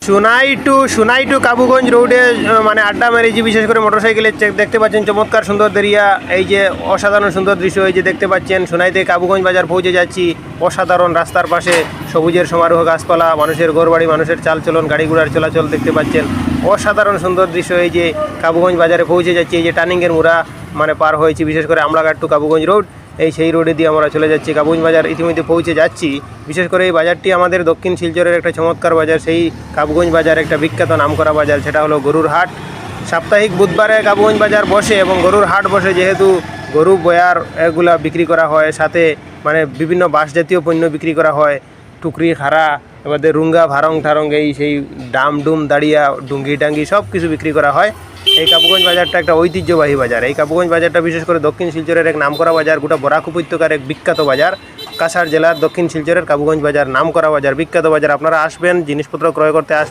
Sonai two Kabuganj রোডে মানে আড্ডা মেরেছি, বিশেষ করে মোটরসাইকেলের দেখতে পাচ্ছেন চমৎকার সুন্দর দরিয়া, এই যে অসাধারণ সুন্দর দৃশ্য, এই যে দেখতে পাচ্ছেন সোনাই থেকে কাবুগঞ্জ বাজার পৌঁছে যাচ্ছি। অসাধারণ রাস্তার পাশে সবুজের সমারোহ, গাছপালা, মানুষের ঘরবাড়ি, মানুষের চালচলন, গাড়ি ঘোড়ার চলাচল দেখতে পাচ্ছেন। অসাধারণ সুন্দর দৃশ্য, এই যে কাবুগঞ্জ বাজারে পৌঁছে যাচ্ছি। এই যে টার্নিংয়ের মুড়া মানে পার হয়েছি, বিশেষ করে আমলাঘাট টু কাবুগঞ্জ রোড, এই সেই রোডে দিয়ে আমরা চলে যাচ্ছি। কাবুগঞ্জ বাজার ইতিমধ্যে পৌঁছে যাচ্ছি। বিশেষ করে এই বাজারটি আমাদের দক্ষিণ শিলচরের একটা চমৎকার বাজার। সেই কাবুগঞ্জ বাজার একটা বিখ্যাত নামকরা বাজার, সেটা হলো গরুর হাট। সাপ্তাহিক বুধবারে কাবুগঞ্জ বাজার বসে এবং গরুর হাট বসে, যেহেতু গরু বয়ার এগুলা বিক্রি করা হয়, সাথে মানে বিভিন্ন বাঁশ জাতীয় পণ্য বিক্রি করা হয়, টুকরি, খাড়া, এবারে রুঙ্গা, ভারং ঠারং, এই সেই ডাম ডুম দাঁড়িয়া, ডুঙ্গি টাঙ্গি সব কিছু বিক্রি করা হয়। এই কাবুগঞ্জ বাজারটা একটা ঐতিহ্যবাহী বাজার। এই কাবুগঞ্জ বাজারটা বিশেষ করে দক্ষিণ শিলচরের এক নামকরা বাজার, গোটা বরাক উপত্যকার এক বিখ্যাত বাজার। কাছাড় জেলার দক্ষিণ শিলচরের কাবুগঞ্জ বাজার নামকরা বাজার, বিখ্যাত বাজার। আপনারা আসবেন, জিনিসপত্র ক্রয় করতে আসবেন।